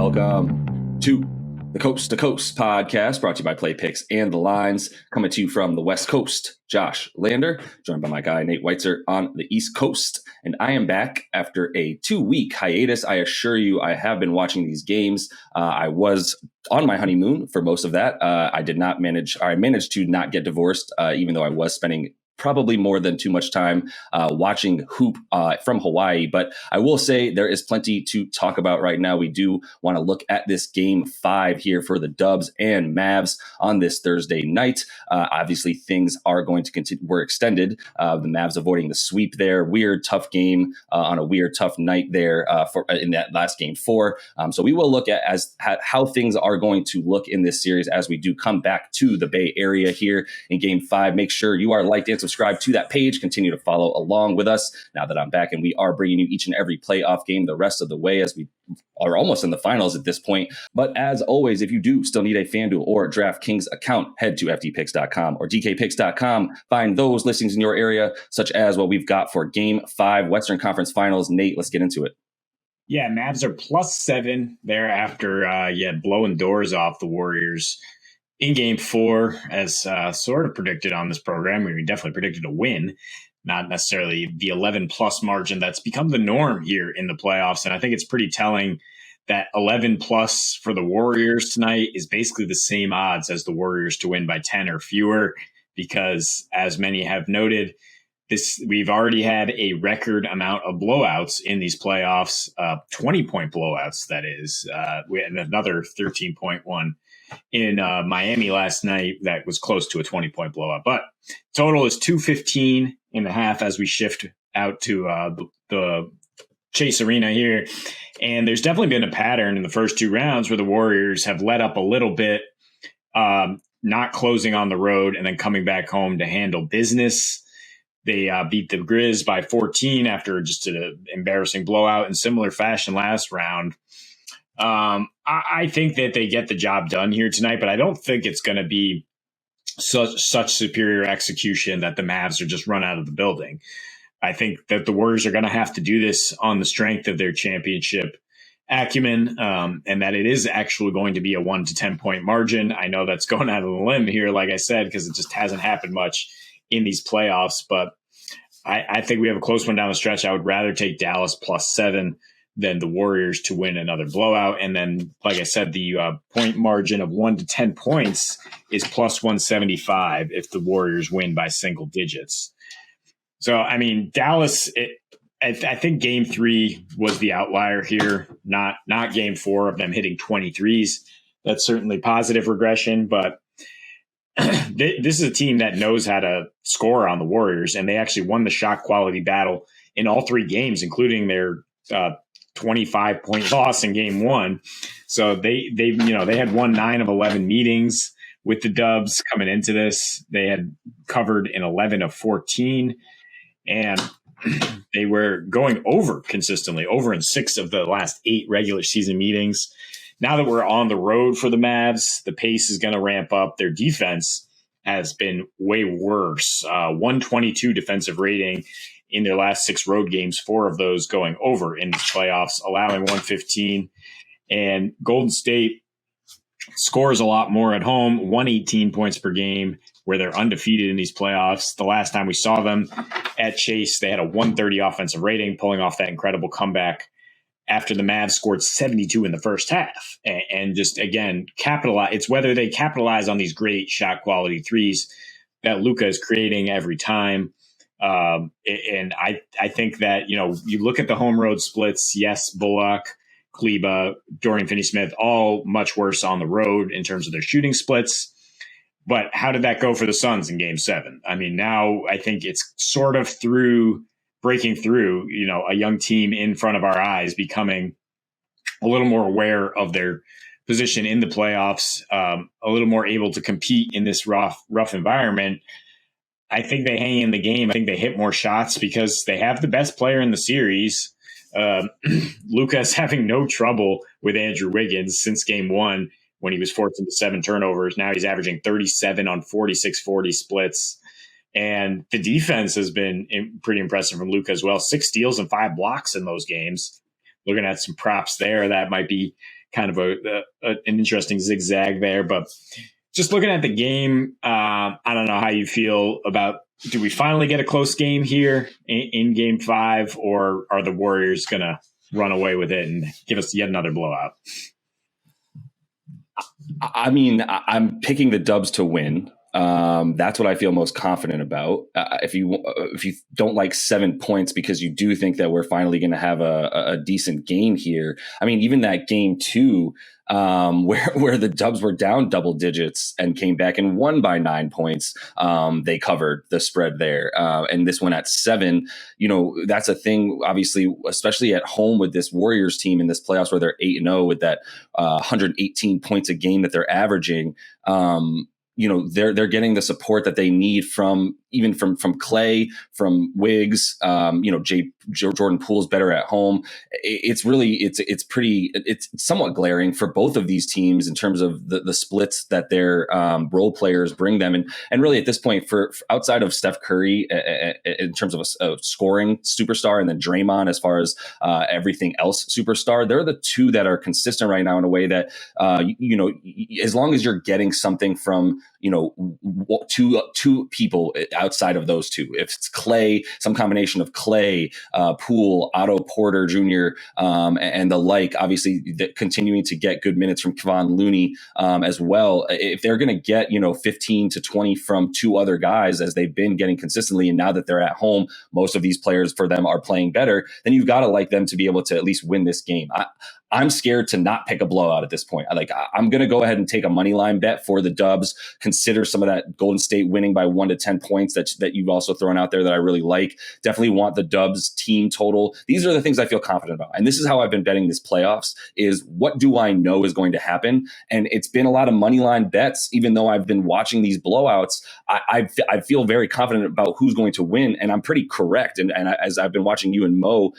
Welcome to the Coast to Coast podcast, brought to you by Play Picks and the Lines, coming to you from the West Coast. Josh Lander, joined by my guy Nate Weitzer on the East Coast, and I am back after a 2-week hiatus. I assure you, I have been watching these games. I was on my honeymoon for most of that. I managed to not get divorced, even though I was spending probably more than too much time watching hoop from Hawaii. But I will say there is plenty to talk about right now. We do want to look at this game 5 here for the Dubs and Mavs on this Thursday night. Obviously, things are going to continue. We're extended. The Mavs avoiding the sweep there. Weird, tough game on a weird, tough night there in that last game 4. So we will look at how things are going to look in this series as we do come back to the Bay Area here in game 5. Make sure you are liked and subscribe to that page. Continue to follow along with us now that I'm back, and we are bringing you each and every playoff game the rest of the way as we are almost in the finals at this point. But as always, if you do still need a FanDuel or DraftKings account, head to FDPicks.com or DKPicks.com. Find those listings in your area, such as what we've got for Game 5 Western Conference Finals. Nate, let's get into it. Yeah, Mavs are +7 there after blowing doors off the Warriors in game 4, as sort of predicted on this program. We definitely predicted a win, not necessarily the 11+ margin that's become the norm here in the playoffs. And I think it's pretty telling that 11+ for the Warriors tonight is basically the same odds as the Warriors to win by 10 or fewer, because as many have noted, we've already had a record amount of blowouts in these playoffs, 20-point blowouts, that is. We had another 13.1 in Miami last night that was close to a 20-point blowout. But total is 215.5 as we shift out to the Chase Arena here. And there's definitely been a pattern in the first 2 rounds where the Warriors have let up a little bit, not closing on the road and then coming back home to handle business. They beat the Grizz by 14 after just an embarrassing blowout in similar fashion last round. I think that they get the job done here tonight, but I don't think it's going to be such superior execution that the Mavs are just run out of the building. I think that the Warriors are going to have to do this on the strength of their championship acumen, and that it is actually going to be a 1 to 10 point margin. I know that's going out of the limb here, like I said, because it just hasn't happened much in these playoffs, but I think we have a close one down the stretch. I would rather take Dallas +7 than the Warriors to win another blowout. And then, like I said, the point margin of 1 to 10 points is +175 if the Warriors win by single digits. So, I mean, Dallas, I think game 3 was the outlier here, not game 4 of them hitting 23s. That's certainly positive regression, but this is a team that knows how to score on the Warriors, and they actually won the shot quality battle in all 3 games, including their 25-point loss in game 1. So they had won 9 of 11 meetings with the Dubs coming into this. They had covered in 11 of 14, and they were going over consistently, over in 6 of the last 8 regular season meetings. Now that we're on the road for the Mavs, the pace is going to ramp up. Their defense has been way worse. 122 defensive rating in their last 6 road games, 4 of those going over in the playoffs, allowing 115. And Golden State scores a lot more at home, 118 points per game, where they're undefeated in these playoffs. The last time we saw them at Chase, they had a 130 offensive rating, pulling off that incredible comeback after the Mavs scored 72 in the first half. And just, again, capitalize. It's whether they capitalize on these great shot quality threes that Luka is creating every time. And I think that, you look at the home road splits. Yes, Bullock, Kleba, Dorian Finney-Smith, all much worse on the road in terms of their shooting splits. But how did that go for the Suns in game 7? I mean, now I think it's sort of breaking through, a young team in front of our eyes, becoming a little more aware of their position in the playoffs, a little more able to compete in this rough environment. I think they hang in the game. I think they hit more shots because they have the best player in the series. Luka is having no trouble with Andrew Wiggins since game 1 when he was forced into 7 turnovers. Now he's averaging 37 on 46-40 splits. And the defense has been pretty impressive from Luka as well. 6 steals and 5 blocks in those games. Looking at some props there, that might be kind of an interesting zigzag there. But just looking at the game, I don't know how you feel about, do we finally get a close game here in game 5, or are the Warriors going to run away with it and give us yet another blowout? I mean, I'm picking the Dubs to win. That's what I feel most confident about. If you don't like 7 points because you do think that we're finally going to have a decent game here. I mean, even that game 2, where the Dubs were down double digits and came back and won by 9 points, they covered the spread there. And this one at 7, that's a thing, obviously, especially at home with this Warriors team in this playoffs where they're 8-0 with that 118 points a game that they're averaging. They're getting the support that they need from Clay, from Wiggs. Jordan Poole's better at home. It's somewhat glaring for both of these teams in terms of the splits that their role players bring them. And really at this point, for outside of Steph Curry in terms of a scoring superstar, and then Draymond as far as everything else superstar, they're the two that are consistent right now in a way that as long as you're getting something from two people outside of those two. If it's Clay, some combination of Clay, Poole, Otto Porter Jr., and the like, obviously continuing to get good minutes from Kevon Looney as well. If they're going to get 15 to 20 from two other guys as they've been getting consistently, and now that they're at home, most of these players for them are playing better, then you've got to like them to be able to at least win this game. I'm scared to not pick a blowout at this point. I'm going to go ahead and take a money line bet for the Dubs. Consider some of that Golden State winning by 1 to 10 points that you've also thrown out there that I really like. Definitely want the Dubs team total. These are the things I feel confident about. And this is how I've been betting this playoffs, is what do I know is going to happen? And it's been a lot of money line bets, even though I've been watching these blowouts. I feel very confident about who's going to win, and I'm pretty correct. And as I've been watching you and Mo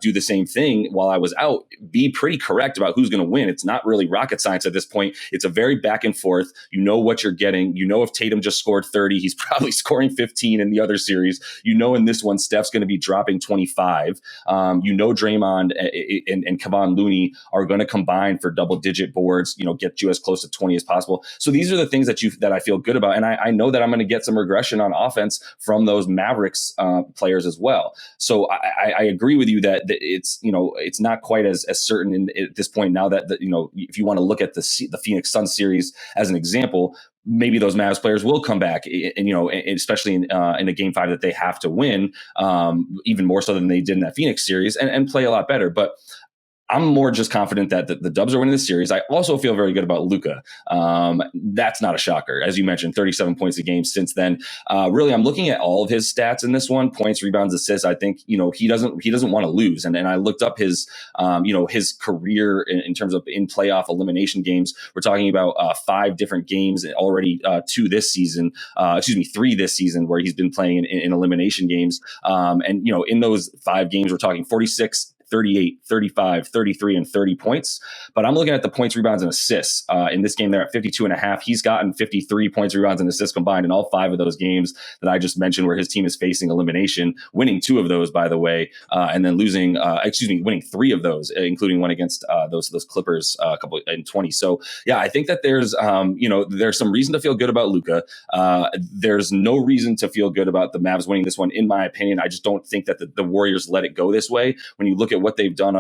do the same thing while I was out, be pretty correct about who's going to win. It's not really rocket science at this point. It's a very back and forth. You know what you're getting. If Tatum just scored 30, he's probably scoring 15 in the other series. In this one, Steph's going to be dropping 25. Draymond and Kevon Looney are going to combine for double-digit boards, get you as close to 20 as possible. So these are the things that I feel good about. And I know that I'm going to get some regression on offense from those Mavericks players as well. So I agree with you that it's not quite as certain at this point now that if you want to look at the Phoenix Suns series as an example, maybe those Mavs players will come back, and especially in a game 5 that they have to win, even more so than they did in that Phoenix series, and play a lot better. But I'm more just confident that the Dubs are winning the series. I also feel very good about Luka. That's not a shocker. As you mentioned, 37 points a game since then. Really, I'm looking at all of his stats in this one: points, rebounds, assists. I think he doesn't want to lose. And I looked up his his career in terms of in playoff elimination games. We're talking about 5 different games already, 3 this season, where he's been playing in elimination games. In those 5 games, we're talking 46, 38, 35, 33, and 30 points. But I'm looking at the points, rebounds, and assists. In this game, they're at 52.5. He's gotten 53 points, rebounds, and assists combined in all 5 of those games that I just mentioned where his team is facing elimination, winning 2 of those, by the way, and then winning 3 of those, including one against those Clippers a couple in 20. So, yeah, I think that there's some reason to feel good about Luka. There's no reason to feel good about the Mavs winning this one, in my opinion. I just don't think that the Warriors let it go this way. When you look at what they've done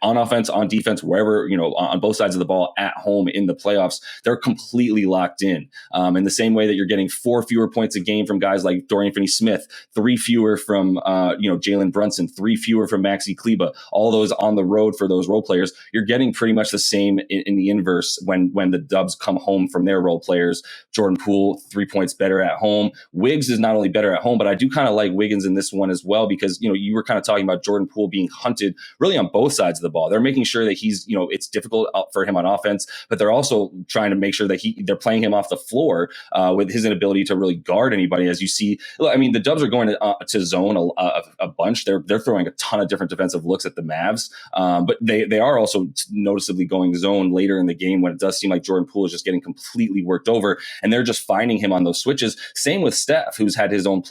on offense, on defense, wherever, on both sides of the ball at home in the playoffs, they're completely locked in. In the same way that you're getting 4 fewer points a game from guys like Dorian Finney-Smith, 3 fewer from, Jalen Brunson, 3 fewer from Maxi Kleba, all those on the road for those role players, you're getting pretty much the same in the inverse when the Dubs come home from their role players. Jordan Poole, 3 points better at home. Wiggs is not only better at home, but I do kind of like Wiggins in this one as well, because, you were kind of talking about Jordan Poole being hunted really on both sides of the ball. They're making sure that he's, it's difficult for him on offense, but they're also trying to make sure that they're playing him off the floor with his inability to really guard anybody. As you see, I mean, the Dubs are going to zone a bunch. They're throwing a ton of different defensive looks at the Mavs, but they are also noticeably going zone later in the game when it does seem like Jordan Poole is just getting completely worked over, and they're just finding him on those switches. Same with Steph, who's had his own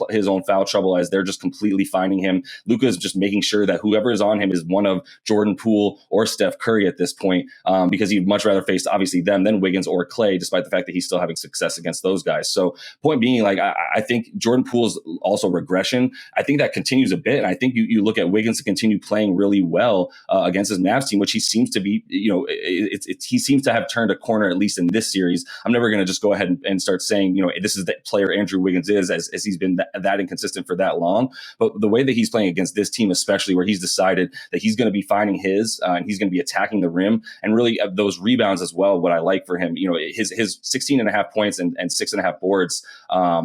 foul trouble as they're just completely finding him. Luka is just making sure that whoever is on him is one of Jordan Poole or Steph Curry at this point, because he'd much rather face obviously them than Wiggins or Clay, despite the fact that he's still having success against those guys. So point being, like, I think Jordan Poole's also regression. I think that continues a bit. And I think you look at Wiggins to continue playing really well against his Mavs team, which he seems to be, he seems to have turned a corner, at least in this series. I'm never going to just go ahead and start saying, this is the player Andrew Wiggins is, as he's been that inconsistent for that long. But the way that he's playing against this team, especially where he's decided that he's going to be finding his, and he's going to be attacking the rim, and really those rebounds as well. What I like for him, his 16 and a half points and 6.5 boards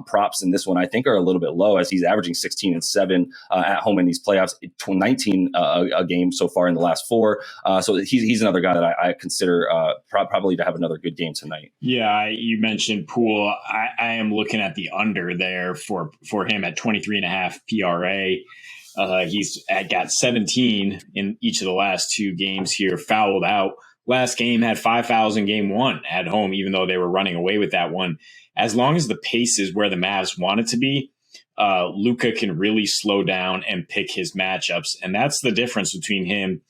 props in this one, I think, are a little bit low, as he's averaging 16 and 7 at home in these playoffs, 19 a game so far in the last 4. So he's another guy that I consider probably to have another good game tonight. Yeah, you mentioned Poole. I am looking at the under there for him at 23.5 PRA. He's got 17 in each of the last 2 games here, fouled out. Last game had 5 fouls in game 1 at home, even though they were running away with that one. As long as the pace is where the Mavs want it to be, Luka can really slow down and pick his matchups. And that's the difference between him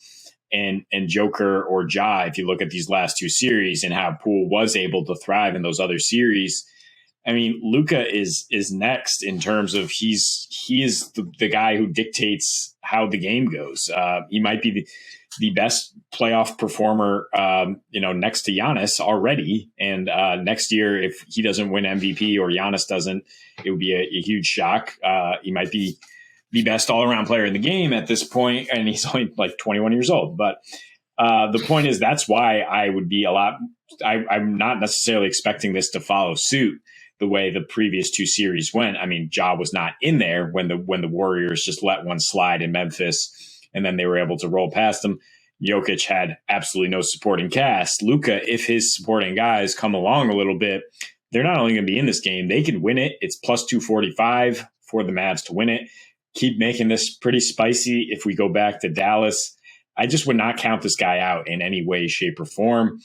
and Joker or Ja. If you look at these last 2 series and how Poole was able to thrive in those other series, I mean, Luka is next in terms of he is the guy who dictates how the game goes. He might be the best playoff performer, next to Giannis already. And next year, if he doesn't win MVP or Giannis doesn't, it would be a huge shock. He might be the best all-around player in the game at this point, and he's only like 21 years old. But the point is, that's why I would be I'm not necessarily expecting this to follow suit the way the previous 2 series went. I mean, Ja was not in there when the Warriors just let one slide in Memphis, and then they were able to roll past them. Jokic had absolutely no supporting cast. Luka, if his supporting guys come along a little bit, they're not only going to be in this game, they can win it. It's plus 245 for the Mavs to win it. Keep making this pretty spicy. If we go back to Dallas, I just would not count this guy out in any way, shape, or form.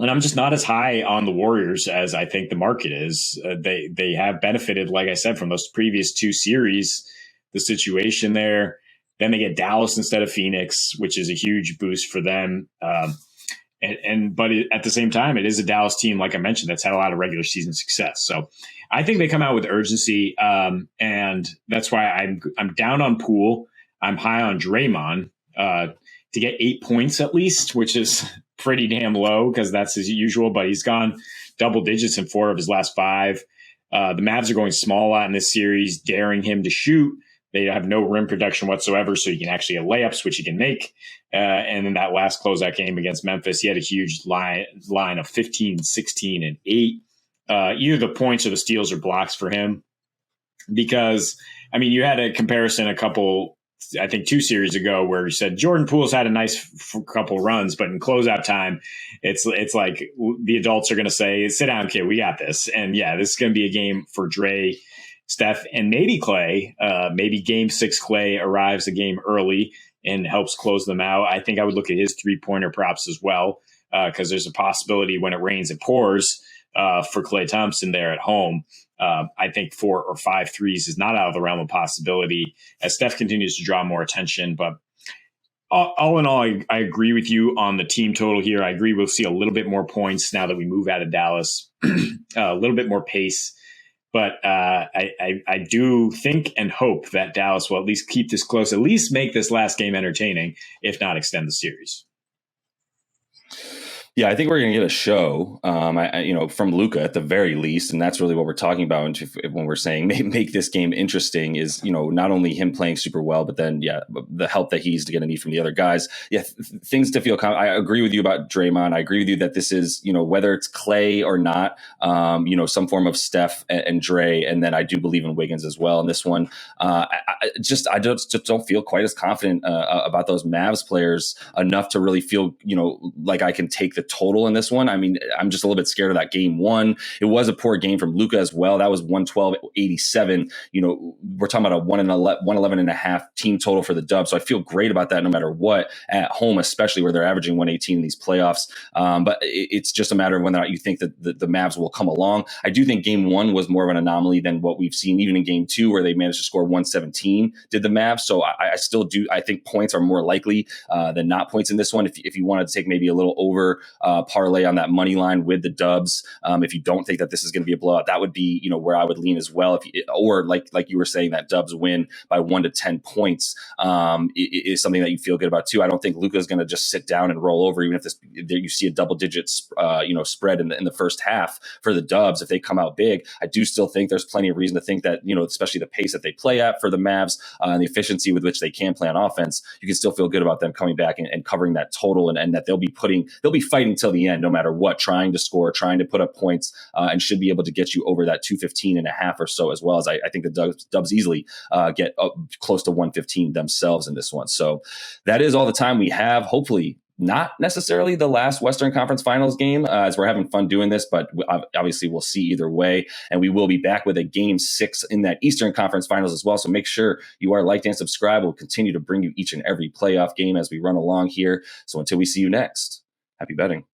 And I'm just not as high on the Warriors as I think the market is. They have benefited, like I said, from those previous 2 series, the situation there. Then they get Dallas instead of Phoenix, which is a huge boost for them. But at the same time, it is a Dallas team, like I mentioned, that's had a lot of regular season success. So I think they come out with urgency, and that's why I'm down on Poole. I'm high on Draymond to get 8 points at least, which is pretty damn low because that's his usual. But he's gone double digits in 4 of his last 5. The Mavs are going small a lot in this series, daring him to shoot. They have no rim protection whatsoever, so he can actually have layups, which he can make. And in that last closeout game against Memphis, he had a huge line of 15, 16, and 8. Either the points or the steals or blocks for him. Because, I mean, you had a comparison I think 2 series ago where you said Jordan Poole's had a nice couple runs, but in closeout time, it's like the adults are going to say, sit down, kid, we got this. And yeah, this is going to be a game for Dre, Steph, and maybe Clay. Maybe game 6 Clay arrives a game early and helps close them out. I think I would look at his 3-pointer props as well, because there's a possibility when it rains, it pours for Klay Thompson there at home. I think 4 or 5 threes is not out of the realm of possibility as Steph continues to draw more attention. But all in all, I agree with you on the team total here. I agree we'll see a little bit more points now that we move out of Dallas, a little bit more pace. But I do think and hope that Dallas will at least keep this close, at least make this last game entertaining, if not extend the series. Yeah, I think we're going to get a show, from Luka at the very least, and that's really what we're talking about when we're saying make this game interesting. Is not only him playing super well, but then the help that he's going to need from the other guys. Yeah, things to feel. I agree with you about Draymond. I agree with you that this is whether it's Clay or not, some form of Steph and Dre, and then I do believe in Wiggins as well. In this one, I just don't feel quite as confident about those Mavs players enough to really feel like I can take the total in this one. I mean, I'm just a little bit scared of that game one. It was a poor game from Luka as well. That was 112-87. We're talking about a 111.5 team total for the dub. So I feel great about that no matter what at home, especially where they're averaging 118 in these playoffs. But it's just a matter of whether or not you think that the Mavs will come along. I do think game one was more of an anomaly than what we've seen even in game two, where they managed to score 117, did the Mavs. So I still do. I think points are more likely than not points in this one. If you wanted to take maybe a little over parlay on that money line with the dubs, if you don't think that this is going to be a blowout, that would be where I would lean as well. Or like you were saying, that dubs win by 1 to 10 points is something that you feel good about too. I don't think Luka is going to just sit down and roll over, even if you see a double digit spread in the first half for the dubs. If they come out big, I do still think there's plenty of reason to think that especially the pace that they play at for the Mavs and the efficiency with which they can play on offense, you can still feel good about them coming back and covering that total, and that they'll be fighting till the end no matter what, trying to score, trying to put up points, and should be able to get you over that 215.5 or so, as well as I think the dubs easily get up close to 115 themselves in this one. So that is all the time we have. Hopefully not necessarily the last Western Conference Finals game, as we're having fun doing this, but obviously we'll see either way. And we will be back with a game 6 in that Eastern Conference Finals as well. So make sure you are liked and subscribed. We'll continue to bring you each and every playoff game as we run along here. So until we see you next, happy betting.